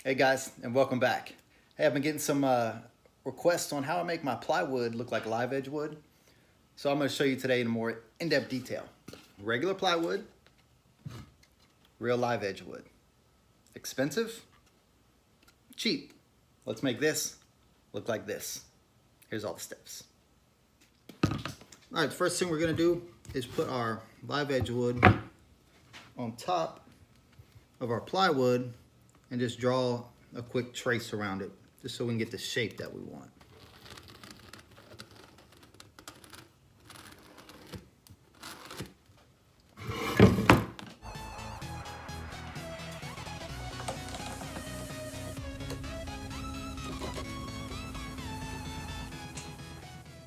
Hey guys, and welcome back. Hey, I've been getting some requests on how I make my plywood look like live edge wood. So I'm going to show you today in more in-depth detail. Regular plywood, real live edge wood. Expensive, cheap. Let's make this look like this. Here's all the steps. All right, the first thing we're going to do is put our live edge wood on top of our plywood and just draw a quick trace around it, just so we can get the shape that we want.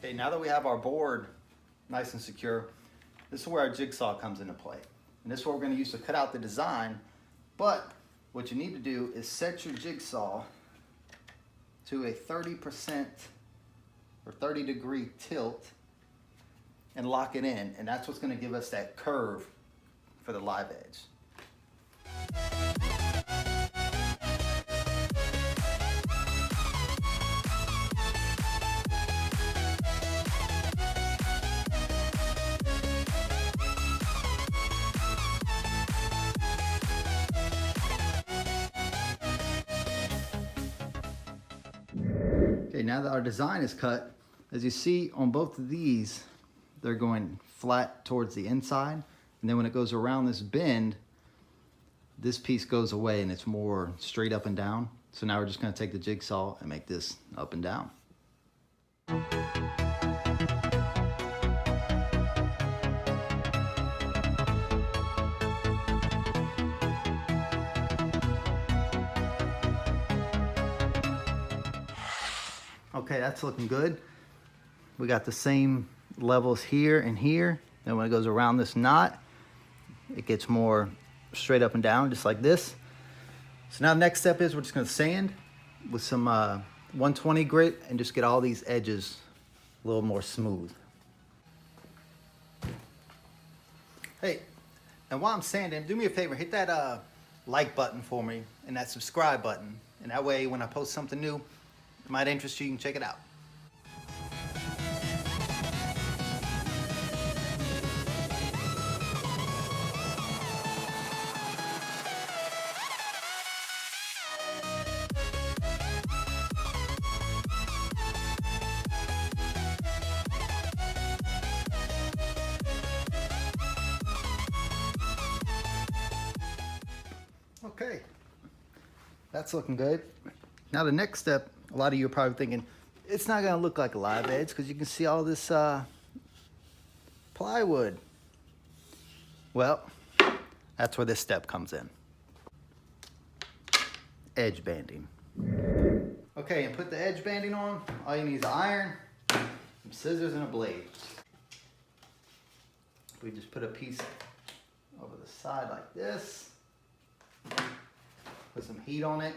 Okay, now that we have our board nice and secure, this is where our jigsaw comes into play. And this is what we're going to use to cut out the design, but what you need to do is set your jigsaw to a 30% or 30-degree tilt and lock it in, and that's what's going to give us that curve for the live edge. Okay, now that our design is cut, as you see on both of these, they're going flat towards the inside. And then when it goes around this bend, this piece goes away and it's more straight up and down. So now we're just going to take the jigsaw and make this up and down. Okay, that's looking good. We got the same levels here and here. Then when it goes around this knot, it gets more straight up and down, just like this. So now the next step is we're just gonna sand with some 120 grit and just get all these edges a little more smooth. Hey, and while I'm sanding, do me a favor, hit that like button for me and that subscribe button. And that way when I post something new, it might interest you, you can check it out. Okay, that's looking good. Now the next step, a lot of you are probably thinking, it's not gonna look like a live edge because you can see all this plywood. Well, that's where this step comes in. Edge banding. Okay, and put the edge banding on, all you need is an iron, some scissors, and a blade. We just put a piece over the side like this. Put some heat on it.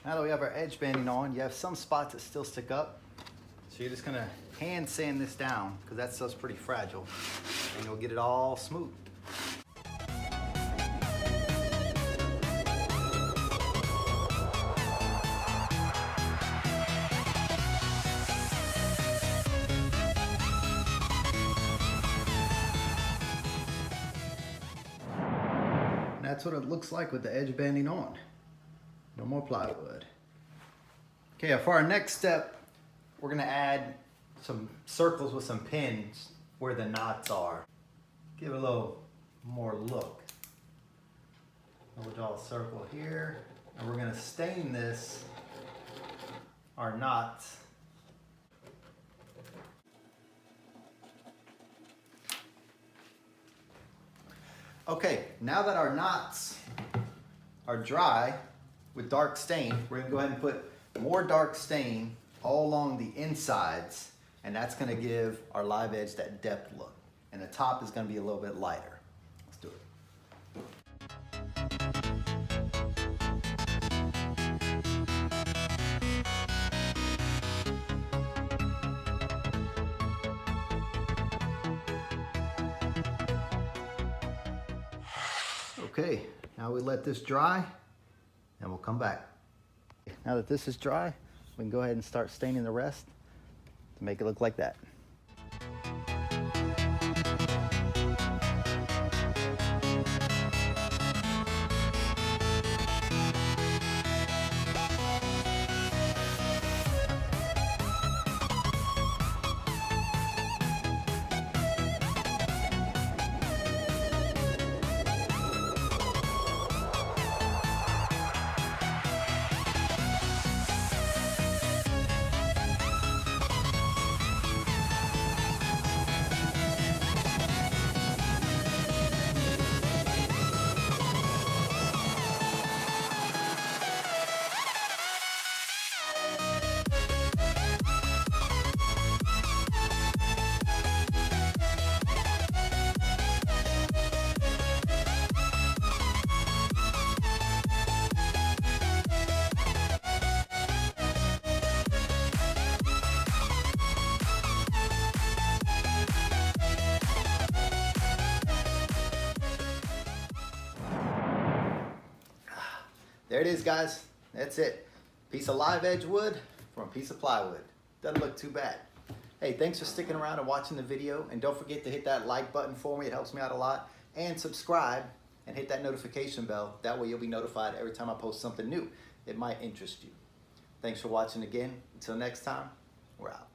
Now that we have our edge banding on, you have some spots that still stick up. So you're just gonna hand sand this down because that stuff's pretty fragile and you'll get it all smooth. And that's what it looks like with the edge banding on. No more plywood. Okay, for our next step, we're gonna add some circles with some pins where the knots are. Give it a little more look. We'll draw a circle here, and we're gonna stain this our knots. Okay, now that our knots are dry with dark stain, we're gonna go ahead and put more dark stain all along the insides, and that's gonna give our live edge that depth look. And the top is gonna be a little bit lighter. Let's do it. Okay, now we let this dry and we'll come back. Now that this is dry, we can go ahead and start staining the rest to make it look like that. There it is, guys. That's it. Piece of live edge wood from a piece of plywood. Doesn't look too bad. Hey, thanks for sticking around and watching the video. And don't forget to hit that like button for me. It helps me out a lot. And subscribe and hit that notification bell. That way you'll be notified every time I post something new. It might interest you. Thanks for watching again. Until next time, we're out.